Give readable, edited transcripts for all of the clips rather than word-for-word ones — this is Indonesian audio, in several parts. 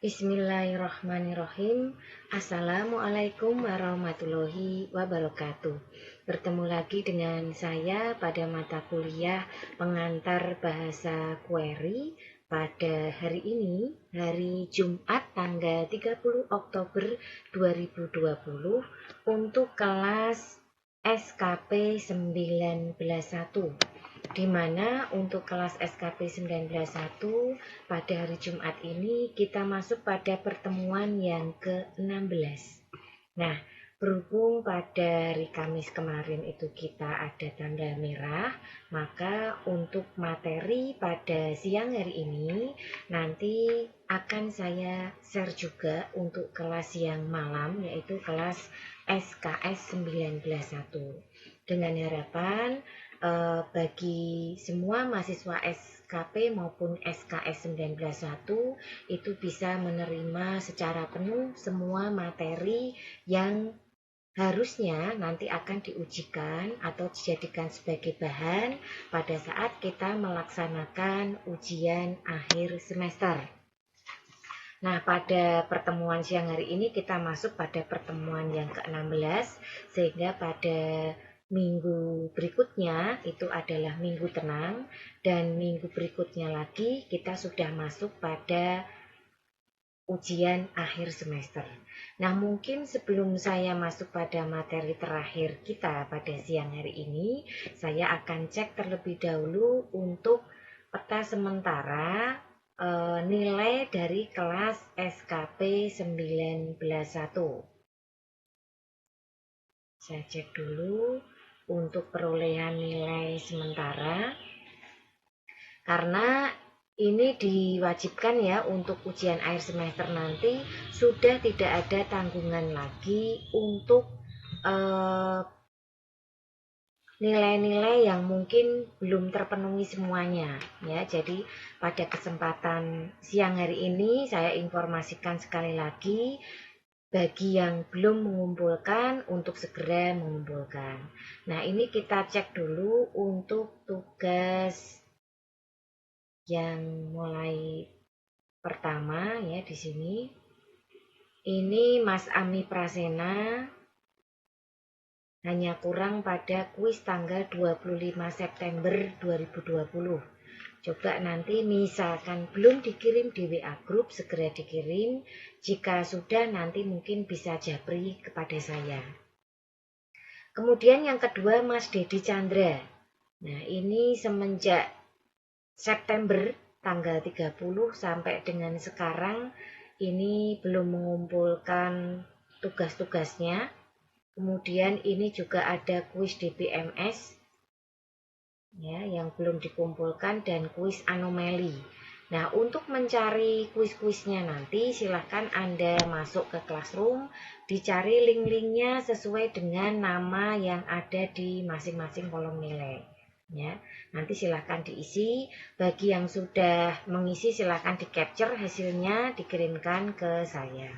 Bismillahirrahmanirrahim. Assalamualaikum warahmatullahi wabarakatuh. Bertemu lagi dengan saya pada mata kuliah pengantar bahasa query pada hari ini, hari Jumat tanggal 30 Oktober 2020 untuk kelas SKP 191. Di mana untuk kelas SKP 191 pada hari Jumat ini kita masuk pada pertemuan yang ke-16. Nah, berhubung pada hari Kamis kemarin itu kita ada tanggal merah, maka untuk materi pada siang hari ini nanti akan saya share juga untuk kelas yang malam, yaitu kelas SKS 191. Dengan harapan bagi semua mahasiswa SKP maupun SKS 191 itu bisa menerima secara penuh semua materi yang harusnya nanti akan diujikan atau dijadikan sebagai bahan pada saat kita melaksanakan ujian akhir semester. Nah, pada pertemuan siang hari ini kita masuk pada pertemuan yang ke-16, sehingga pada minggu berikutnya itu adalah minggu tenang, dan minggu berikutnya lagi kita sudah masuk pada ujian akhir semester. Nah, mungkin sebelum saya masuk pada materi terakhir kita pada siang hari ini, saya akan cek terlebih dahulu untuk peta sementara nilai dari kelas SKP 191. Saya cek dulu untuk perolehan nilai sementara, karena ini diwajibkan ya untuk ujian akhir semester nanti sudah tidak ada tanggungan lagi untuk nilai-nilai yang mungkin belum terpenuhi semuanya ya. Jadi pada kesempatan siang hari ini saya informasikan sekali lagi, bagi yang belum mengumpulkan untuk segera mengumpulkan. Nah, ini kita cek dulu untuk tugas yang mulai pertama ya di sini. Ini Mas Ami Prasena hanya kurang pada kuis tanggal 25 September 2020. Coba nanti misalkan belum dikirim di WA Group, segera dikirim. Jika sudah nanti mungkin bisa japri kepada saya. Kemudian yang kedua Mas Dedi Chandra. Nah, ini semenjak September tanggal 30 sampai dengan sekarang ini belum mengumpulkan tugas-tugasnya. Kemudian ini juga ada kuis DBMS ya, yang belum dikumpulkan, dan kuis anomali. Nah, untuk mencari kuis-kuisnya nanti silahkan Anda masuk ke Classroom, dicari link-linknya sesuai dengan nama yang ada di masing-masing kolom nilai. Ya, nanti silahkan diisi. Bagi yang sudah mengisi silahkan di capture hasilnya, dikirimkan ke saya.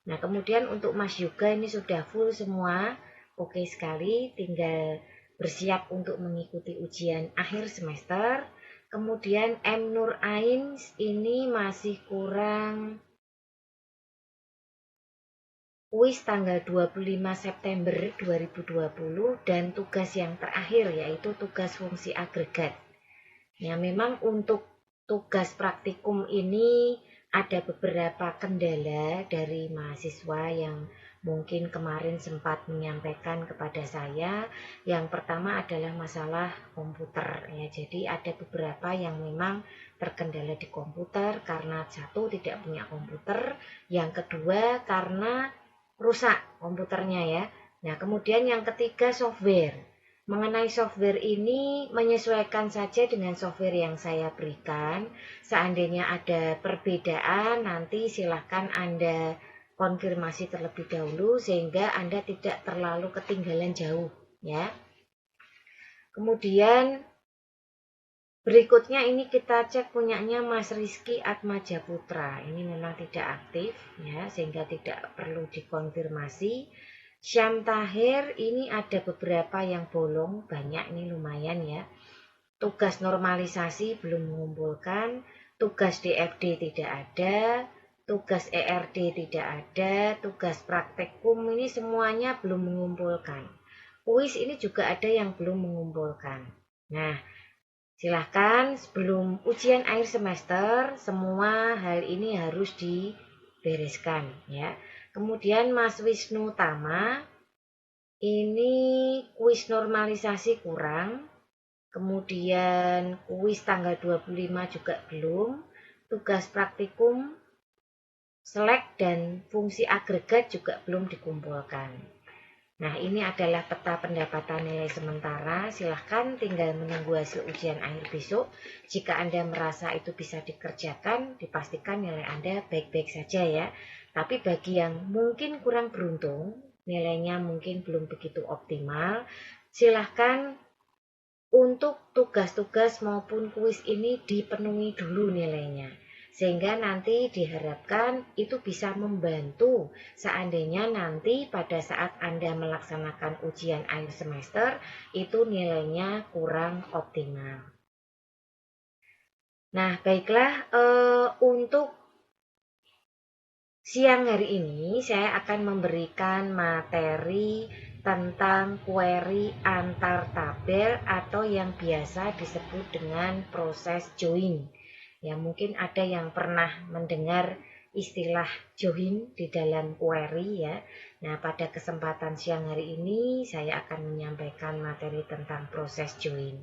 Nah, kemudian untuk Mas Yuga ini sudah full semua, oke sekali, tinggal bersiap untuk mengikuti ujian akhir semester. Kemudian M. Nur Ain ini masih kurang kuis tanggal 25 September 2020 dan tugas yang terakhir yaitu tugas fungsi agregat. Ya, memang untuk tugas praktikum ini ada beberapa kendala dari mahasiswa yang mungkin kemarin sempat menyampaikan kepada saya. Yang pertama adalah masalah komputer ya. Jadi ada beberapa yang memang terkendala di komputer karena satu tidak punya komputer, yang kedua karena rusak komputernya ya. Nah, kemudian yang ketiga software. Mengenai software ini menyesuaikan saja dengan software yang saya berikan. Seandainya ada perbedaan nanti silahkan Anda konfirmasi terlebih dahulu sehingga Anda tidak terlalu ketinggalan jauh ya. Kemudian berikutnya ini kita cek punyanya Mas Rizky Atmajaputra. Ini memang tidak aktif ya, sehingga tidak perlu dikonfirmasi. Syam Tahir ini ada beberapa yang bolong, banyak ini lumayan ya. Tugas normalisasi belum mengumpulkan, tugas DFD tidak ada, tugas ERD tidak ada, tugas praktekum ini semuanya belum mengumpulkan. Kuis ini juga ada yang belum mengumpulkan. Nah, silahkan sebelum ujian akhir semester, semua hal ini harus dibereskan ya. Kemudian Mas Wisnu Tama, ini kuis normalisasi kurang, kemudian kuis tanggal 25 juga belum, tugas praktikum, selek dan fungsi agregat juga belum dikumpulkan. Nah, ini adalah peta pendapatan nilai sementara. Silahkan tinggal menunggu hasil ujian akhir besok. Jika Anda merasa itu bisa dikerjakan, dipastikan nilai Anda baik-baik saja ya. Tapi bagi yang mungkin kurang beruntung, nilainya mungkin belum begitu optimal, silahkan untuk tugas-tugas maupun kuis ini dipenuhi dulu nilainya. Sehingga nanti diharapkan itu bisa membantu seandainya nanti pada saat Anda melaksanakan ujian akhir semester itu nilainya kurang optimal. Nah, baiklah, untuk siang hari ini saya akan memberikan materi tentang query antar tabel atau yang biasa disebut dengan proses join. Ya, mungkin ada yang pernah mendengar istilah join di dalam query ya. Nah, pada kesempatan siang hari ini saya akan menyampaikan materi tentang proses join.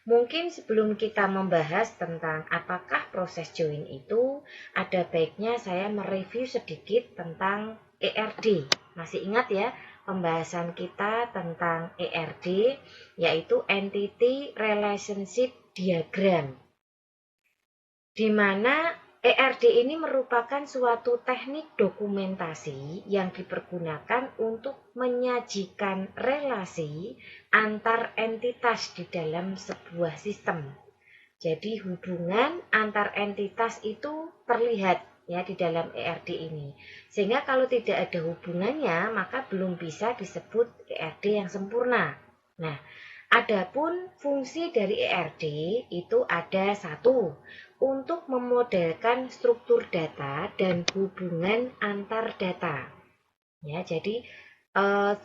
Mungkin sebelum kita membahas tentang apakah proses join itu, ada baiknya saya mereview sedikit tentang ERD. Masih ingat ya pembahasan kita tentang ERD, yaitu Entity Relationship Diagram, di mana ERD ini merupakan suatu teknik dokumentasi yang dipergunakan untuk menyajikan relasi antar entitas di dalam sebuah sistem. Jadi hubungan antar entitas itu terlihat ya di dalam ERD ini. Sehingga kalau tidak ada hubungannya, maka belum bisa disebut ERD yang sempurna. Nah, adapun fungsi dari ERD itu ada satu, untuk memodelkan struktur data dan hubungan antar data. Ya, jadi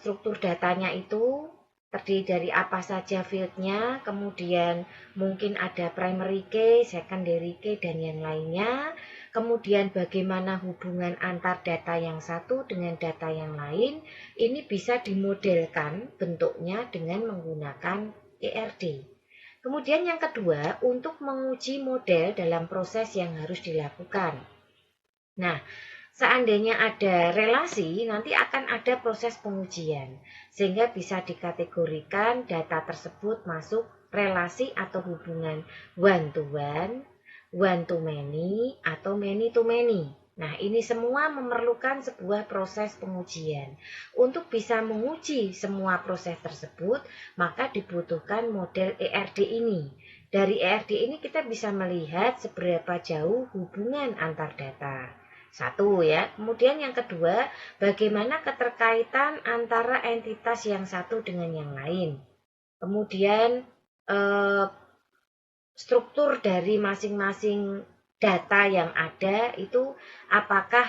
struktur datanya itu terdiri dari apa saja fieldnya, kemudian mungkin ada primary key, secondary key, dan yang lainnya. Kemudian bagaimana hubungan antar data yang satu dengan data yang lain, ini bisa dimodelkan bentuknya dengan menggunakan ERD. Kemudian yang kedua, untuk menguji model dalam proses yang harus dilakukan. Nah, seandainya ada relasi, nanti akan ada proses pengujian, sehingga bisa dikategorikan data tersebut masuk relasi atau hubungan one to many, atau many to many. Nah, ini semua memerlukan sebuah proses pengujian. Untuk bisa menguji semua proses tersebut, maka dibutuhkan model ERD ini. Dari ERD ini kita bisa melihat seberapa jauh hubungan antar data. Satu ya. Kemudian yang kedua, bagaimana keterkaitan antara entitas yang satu dengan yang lain. Kemudian struktur dari masing-masing data yang ada itu apakah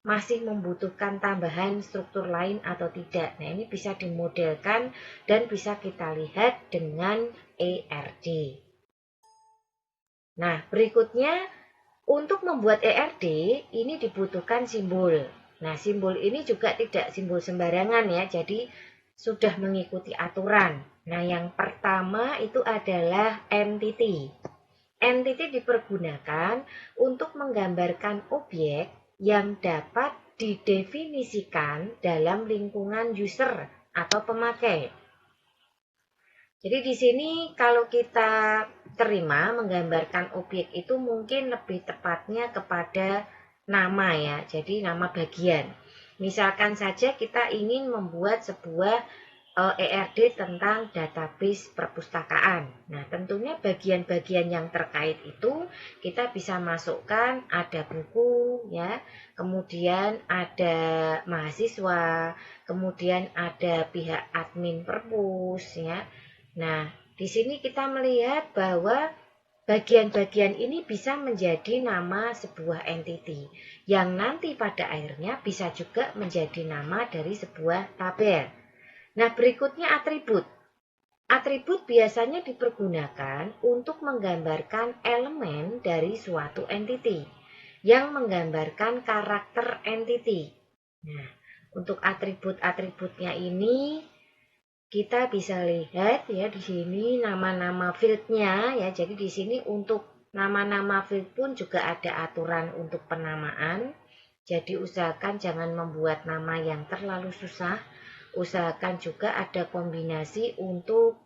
masih membutuhkan tambahan struktur lain atau tidak. Nah, ini bisa dimodelkan dan bisa kita lihat dengan ERD. Nah, berikutnya untuk membuat ERD ini dibutuhkan simbol. Nah, simbol ini juga tidak simbol sembarangan ya, jadi sudah mengikuti aturan. Nah, yang pertama itu adalah entity. Entity dipergunakan untuk menggambarkan objek yang dapat didefinisikan dalam lingkungan user atau pemakai. Jadi di sini kalau kita terima menggambarkan objek itu mungkin lebih tepatnya kepada nama ya, jadi nama bagian. Misalkan saja kita ingin membuat sebuah ERD tentang database perpustakaan. Nah, tentunya bagian-bagian yang terkait itu kita bisa masukkan ada buku ya, kemudian ada mahasiswa, kemudian ada pihak admin perpus ya. Nah, di sini kita melihat bahwa bagian-bagian ini bisa menjadi nama sebuah entiti, yang nanti pada akhirnya bisa juga menjadi nama dari sebuah tabel. Nah, berikutnya atribut. Atribut biasanya dipergunakan untuk menggambarkan elemen dari suatu entiti, yang menggambarkan karakter entiti. Nah, untuk atribut-atributnya ini kita bisa lihat ya di sini nama-nama fieldnya ya. Jadi di sini untuk nama-nama field pun juga ada aturan untuk penamaan. Jadi usahakan jangan membuat nama yang terlalu susah. Usahakan juga ada kombinasi untuk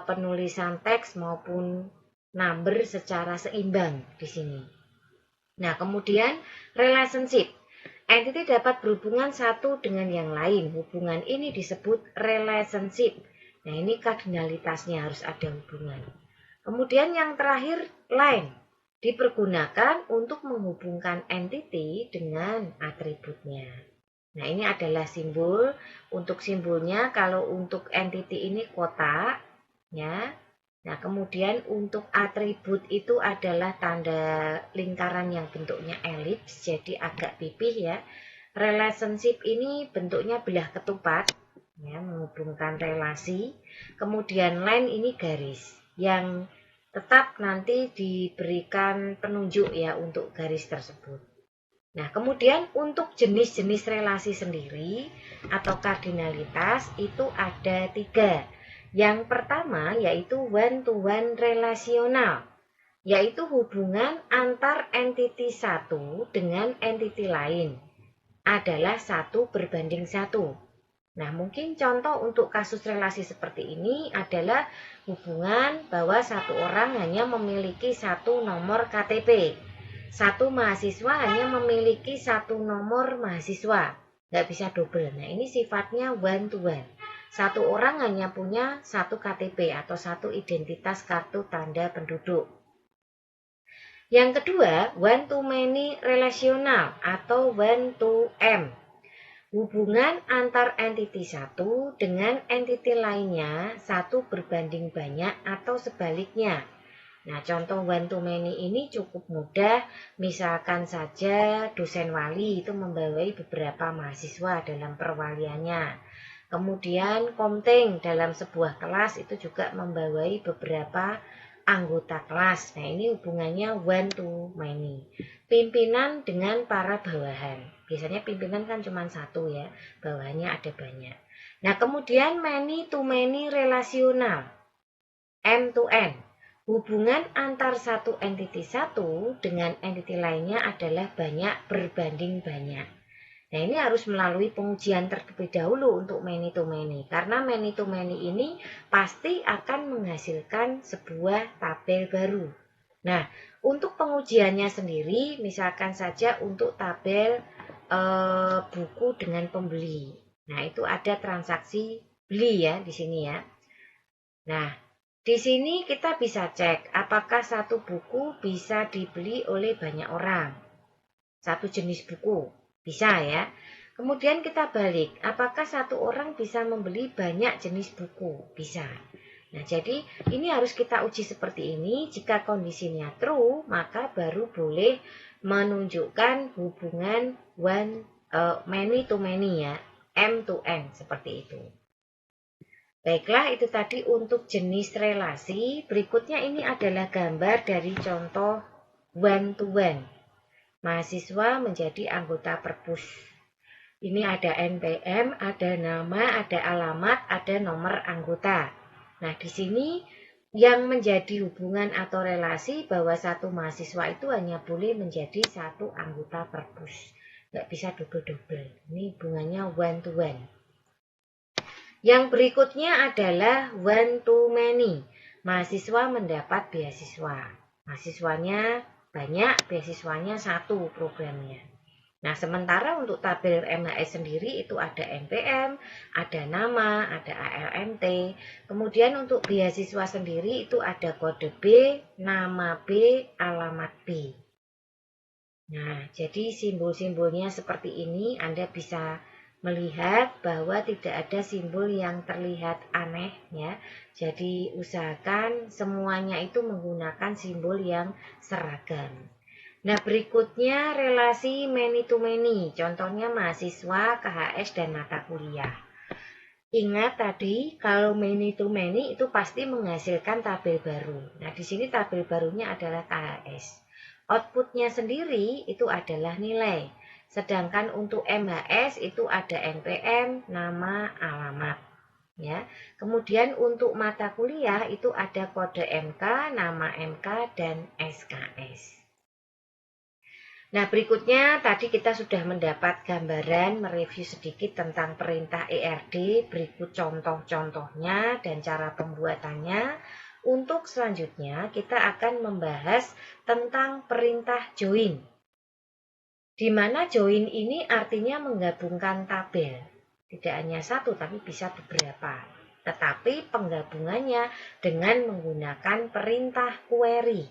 penulisan teks maupun number secara seimbang di sini. Nah, kemudian relationship. Entiti dapat berhubungan satu dengan yang lain. Hubungan ini disebut relationship. Nah, ini kardinalitasnya harus ada hubungan. Kemudian yang terakhir, line. Dipergunakan untuk menghubungkan entiti dengan atributnya. Nah, ini adalah simbol. Untuk simbolnya, kalau untuk entiti ini kotak, ya. Nah, kemudian untuk atribut itu adalah tanda lingkaran yang bentuknya elips, jadi agak pipih ya. Relationship ini bentuknya belah ketupat, ya, menghubungkan relasi. Kemudian line ini garis, yang tetap nanti diberikan penunjuk ya untuk garis tersebut. Nah, kemudian untuk jenis-jenis relasi sendiri atau kardinalitas itu ada 3. Yang pertama yaitu one-to-one relasional, yaitu hubungan antar entiti satu dengan entiti lain adalah 1:1. Nah, mungkin contoh untuk kasus relasi seperti ini adalah hubungan bahwa satu orang hanya memiliki satu nomor KTP. Satu mahasiswa hanya memiliki satu nomor mahasiswa. Nggak bisa double. Nah, ini sifatnya one-to-one. Satu orang hanya punya satu KTP atau satu identitas kartu tanda penduduk. Yang kedua, one-to-many relasional atau one-to-m. Hubungan antar entiti satu dengan entiti lainnya 1:banyak atau sebaliknya. Nah, contoh one-to-many ini cukup mudah. Misalkan saja dosen wali itu membawai beberapa mahasiswa dalam perwaliannya. Kemudian komting dalam sebuah kelas itu juga membawai beberapa anggota kelas. Nah, ini hubungannya one-to-many. Pimpinan dengan para bawahan. Biasanya pimpinan kan cuma satu ya, bawahannya ada banyak. Nah, kemudian many-to-many relasional, M-to-N. Hubungan antar satu entiti satu dengan entiti lainnya adalah banyak. Nah, ini harus melalui pengujian terlebih dahulu untuk many-to-many. Karena many-to-many ini pasti akan menghasilkan sebuah tabel baru. Nah, untuk pengujiannya sendiri, misalkan saja untuk tabel buku dengan pembeli. Nah, itu ada transaksi beli ya di sini ya. Nah, di sini kita bisa cek apakah satu buku bisa dibeli oleh banyak orang. Satu jenis buku. Bisa ya. Kemudian kita balik, apakah satu orang bisa membeli banyak jenis buku? Bisa. Nah, jadi ini harus kita uji seperti ini. Jika kondisinya true, maka baru boleh menunjukkan hubungan many to many ya, M to N seperti itu. Baiklah, itu tadi untuk jenis relasi. Berikutnya ini adalah gambar dari contoh one to one. Mahasiswa menjadi anggota perpus. Ini ada NPM, ada nama, ada alamat, ada nomor anggota. Nah, di sini yang menjadi hubungan atau relasi bahwa satu mahasiswa itu hanya boleh menjadi satu anggota perpus. Nggak bisa double-double. Ini hubungannya one-to-one. Yang berikutnya adalah one-to-many. Mahasiswa mendapat beasiswa. Mahasiswanya banyak, beasiswanya satu programnya. Nah, sementara untuk tabel MHS sendiri itu ada NPM, ada nama, ada ALMT. Kemudian untuk beasiswa sendiri itu ada kode B, nama B, alamat B. Nah, jadi simbol-simbolnya seperti ini. Anda bisa melihat bahwa tidak ada simbol yang terlihat aneh ya. Jadi usahakan semuanya itu menggunakan simbol yang seragam. Nah, berikutnya relasi many to many, contohnya mahasiswa, KHS, dan mata kuliah. Ingat tadi, kalau many to many itu pasti menghasilkan tabel baru. Nah, di sini tabel barunya adalah KHS. Outputnya sendiri itu adalah nilai. Sedangkan untuk MHS itu ada NPM, nama, alamat. Ya. Kemudian untuk mata kuliah itu ada kode MK, nama MK, dan SKS. Nah, berikutnya tadi kita sudah mendapat gambaran, mereview sedikit tentang perintah ERD, berikut contoh-contohnya dan cara pembuatannya. Untuk selanjutnya kita akan membahas tentang perintah join. Di mana join ini artinya menggabungkan tabel. Tidak hanya satu, tapi bisa beberapa. Tetapi penggabungannya dengan menggunakan perintah query.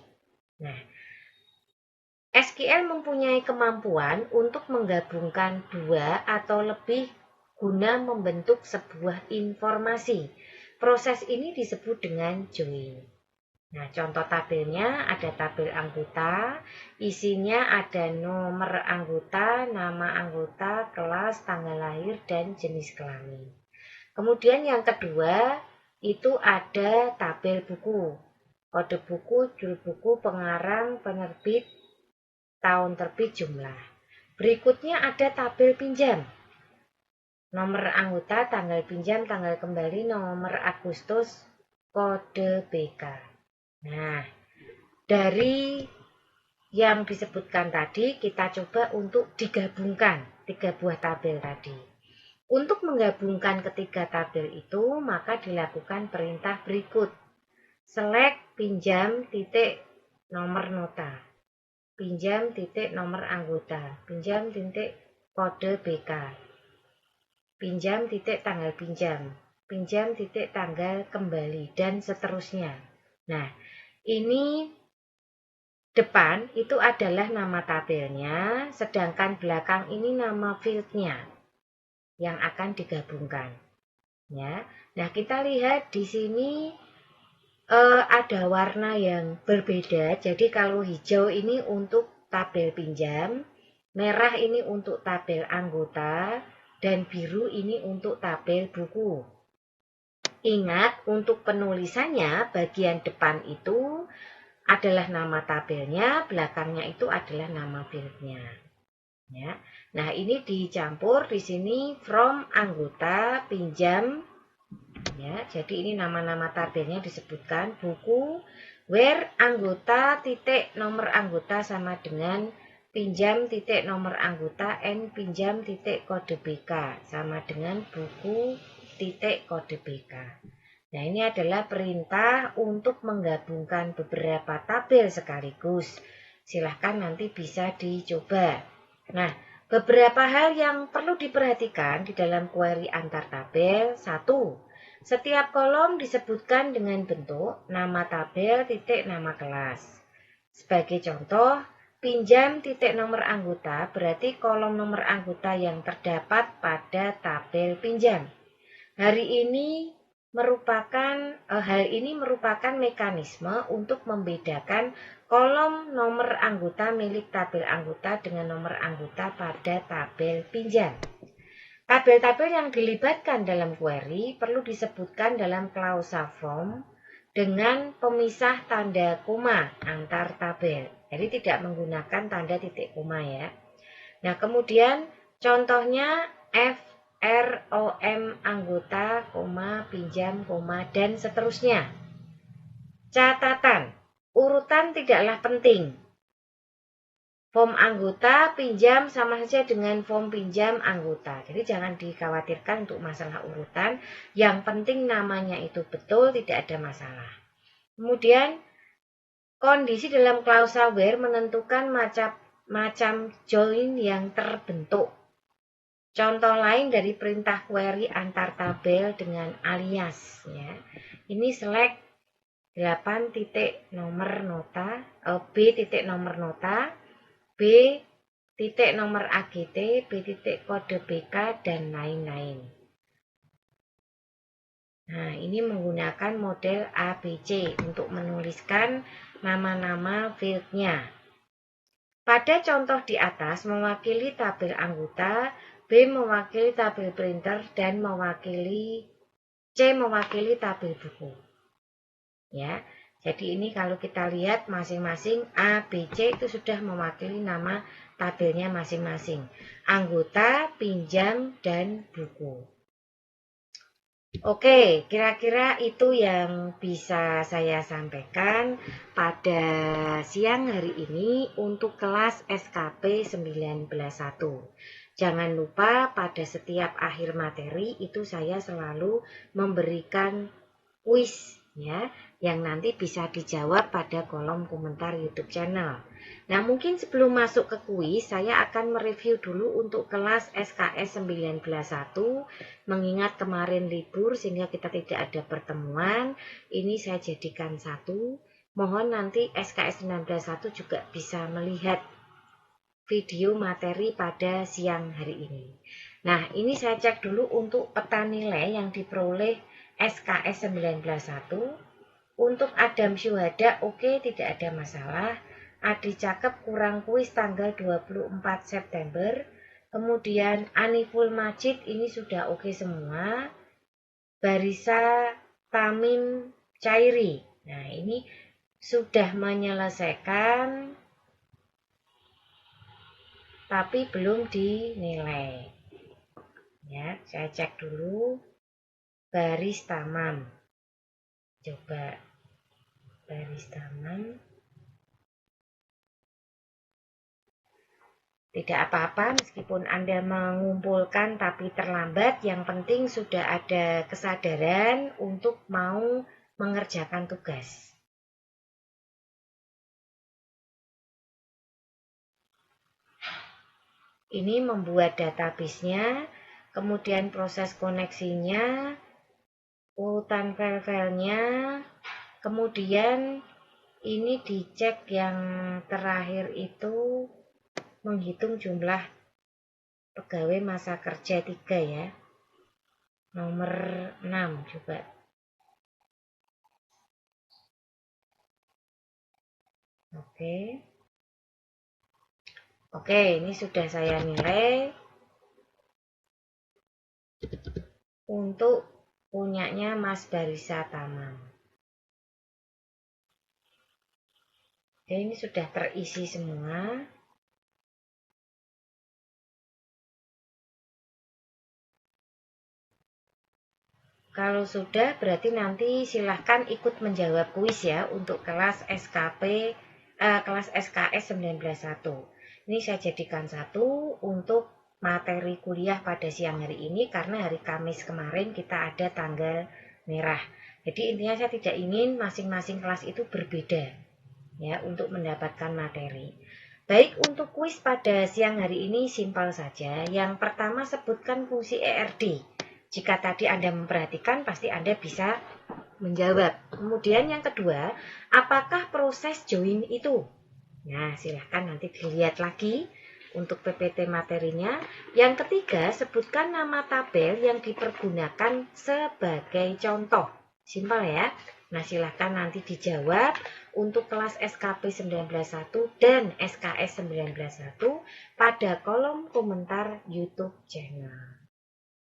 Nah, SQL mempunyai kemampuan untuk menggabungkan dua atau lebih guna membentuk sebuah informasi. Proses ini disebut dengan join. Nah, contoh tabelnya ada tabel anggota, isinya ada nomor anggota, nama anggota, kelas, tanggal lahir, dan jenis kelamin. Kemudian yang kedua, itu ada tabel buku. Kode buku, judul buku, pengarang, penerbit, tahun terbit, jumlah. Berikutnya ada tabel pinjam. Nomor anggota, tanggal pinjam, tanggal kembali, nomor Agustus, kode BK. Nah, dari yang disebutkan tadi, kita coba untuk digabungkan 3 buah tabel tadi. Untuk menggabungkan ketiga tabel itu, maka dilakukan perintah berikut. Select pinjam titik nomor nota. Pinjam titik nomor anggota. Pinjam titik kode BK. Pinjam titik tanggal pinjam. Pinjam titik tanggal kembali, dan seterusnya. Nah, ini depan itu adalah nama tabelnya, sedangkan belakang ini nama fieldnya yang akan digabungkan. Ya, nah kita lihat di sini ada warna yang berbeda. Jadi kalau hijau ini untuk tabel pinjam, merah ini untuk tabel anggota, dan biru ini untuk tabel buku. Ingat, untuk penulisannya bagian depan itu adalah nama tabelnya, belakangnya itu adalah nama fieldnya. Ya. Nah, ini dicampur di sini from anggota, pinjam. Ya, jadi ini nama-nama tabelnya disebutkan buku, where anggota titik nomor anggota sama dengan pinjam titik nomor anggota and pinjam titik kode BK sama dengan buku titik kode BK. Nah, ini adalah perintah untuk menggabungkan beberapa tabel sekaligus. Silahkan nanti bisa dicoba. Nah, beberapa hal yang perlu diperhatikan di dalam query antar tabel. 1. Setiap kolom disebutkan dengan bentuk nama tabel titik nama kelas. Sebagai contoh, pinjam titik nomor anggota berarti kolom nomor anggota yang terdapat pada tabel pinjam. Hal ini merupakan mekanisme untuk membedakan kolom nomor anggota milik tabel anggota dengan nomor anggota pada tabel pinjam. Tabel-tabel yang dilibatkan dalam query perlu disebutkan dalam klausa form dengan pemisah tanda koma antar tabel. Jadi tidak menggunakan tanda titik koma ya. Nah, kemudian contohnya FROM anggota, pinjam, dan seterusnya. Catatan, urutan tidaklah penting. Form anggota pinjam sama saja dengan form pinjam anggota. Jadi jangan dikhawatirkan untuk masalah urutan. Yang penting namanya itu betul, tidak ada masalah. Kemudian kondisi dalam klausa where menentukan macam join yang terbentuk. Contoh lain dari perintah query antar tabel dengan alias ya. Ini select 8 titik nomor nota, B titik nomor nota, B titik nomor AGT, B titik kode BK, dan lain-lain. Nah, ini menggunakan model ABC untuk menuliskan nama-nama fieldnya. Pada contoh di atas mewakili tabel anggota, B mewakili tabel printer, dan C mewakili tabel buku. Ya, jadi ini kalau kita lihat masing-masing A, B, C itu sudah mewakili nama tabelnya masing-masing. Anggota, pinjam, dan buku. Oke, kira-kira itu yang bisa saya sampaikan pada siang hari ini untuk kelas SKP 191. Jangan lupa pada setiap akhir materi itu saya selalu memberikan kuis ya, yang nanti bisa dijawab pada kolom komentar YouTube channel. Nah, mungkin sebelum masuk ke kuis, saya akan mereview dulu untuk kelas SKS 191, mengingat kemarin libur sehingga kita tidak ada pertemuan. Ini saya jadikan satu. Mohon nanti SKS 191 juga bisa melihat video materi pada siang hari ini. Nah, ini saya cek dulu untuk peta nilai yang diperoleh SKS 191. Untuk Adam Syuhada, oke, tidak ada masalah. Adi Cakep kurang kuis tanggal 24 September. Kemudian Aniful Majid ini sudah oke semua. Barisa Tamim Cairi. Nah, ini sudah menyelesaikan tapi belum dinilai. Ya, saya cek dulu. Baris Tamam. Coba Baris Tamam. Tidak apa-apa meskipun Anda mengumpulkan tapi terlambat, yang penting sudah ada kesadaran untuk mau mengerjakan tugas. Ini membuat database-nya, kemudian proses koneksinya, urutan file-filenya, kemudian ini dicek yang terakhir itu menghitung jumlah pegawai masa kerja 3 ya. Nomor 6 coba. Oke, ini sudah saya nilai untuk punyanya Mas Barisa Tamam. Oke, ini sudah terisi semua. Kalau sudah, berarti nanti silahkan ikut menjawab kuis ya untuk kelas kelas SKS 191. Ini saya jadikan satu untuk materi kuliah pada siang hari ini karena hari Kamis kemarin kita ada tanggal merah. Jadi intinya saya tidak ingin masing-masing kelas itu berbeda ya untuk mendapatkan materi. Baik, untuk kuis pada siang hari ini simpel saja. Yang pertama, sebutkan fungsi ERD. Jika tadi Anda memperhatikan, pasti Anda bisa menjawab. Kemudian yang kedua, apakah proses join itu? Nah, silahkan nanti dilihat lagi untuk PPT materinya. Yang ketiga, sebutkan nama tabel yang dipergunakan sebagai contoh. Simpel ya. Nah, silahkan nanti dijawab untuk kelas SKP 191 dan SKS 191 pada kolom komentar YouTube channel.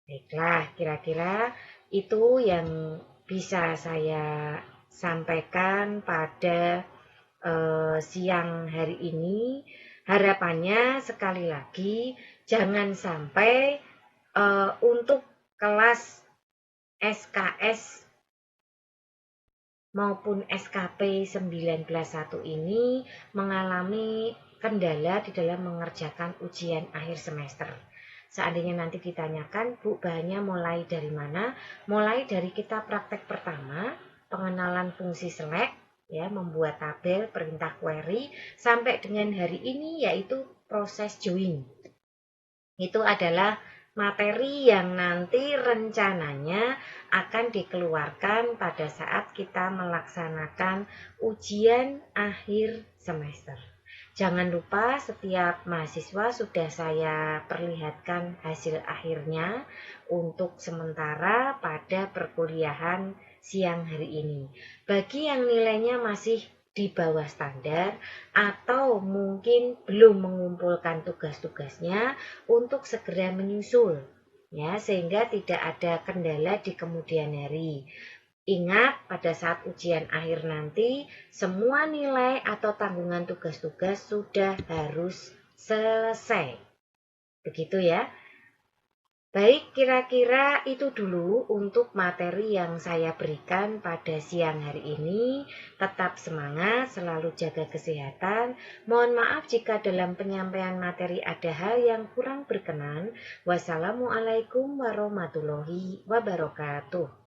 Baiklah, kira-kira itu yang bisa saya sampaikan pada siang hari ini. Harapannya sekali lagi jangan sampai untuk kelas SKS maupun SKP 191 ini mengalami kendala di dalam mengerjakan ujian akhir semester. Seandainya nanti ditanyakan, Bu, bahannya mulai dari mana? Mulai dari kita praktek pertama, pengenalan fungsi select, ya, membuat tabel, perintah query, sampai dengan hari ini yaitu proses join. Itu adalah materi yang nanti rencananya akan dikeluarkan pada saat kita melaksanakan ujian akhir semester. Jangan lupa setiap mahasiswa sudah saya perlihatkan hasil akhirnya untuk sementara pada perkuliahan siang hari ini. Bagi yang nilainya masih di bawah standar atau mungkin belum mengumpulkan tugas-tugasnya untuk segera menyusul ya, sehingga tidak ada kendala di kemudian hari. Ingat, pada saat ujian akhir nanti, semua nilai atau tanggungan tugas-tugas sudah harus selesai. Begitu ya. Baik, kira-kira itu dulu untuk materi yang saya berikan pada siang hari ini. Tetap semangat, selalu jaga kesehatan. Mohon maaf jika dalam penyampaian materi ada hal yang kurang berkenan. Wassalamualaikum warahmatullahi wabarakatuh.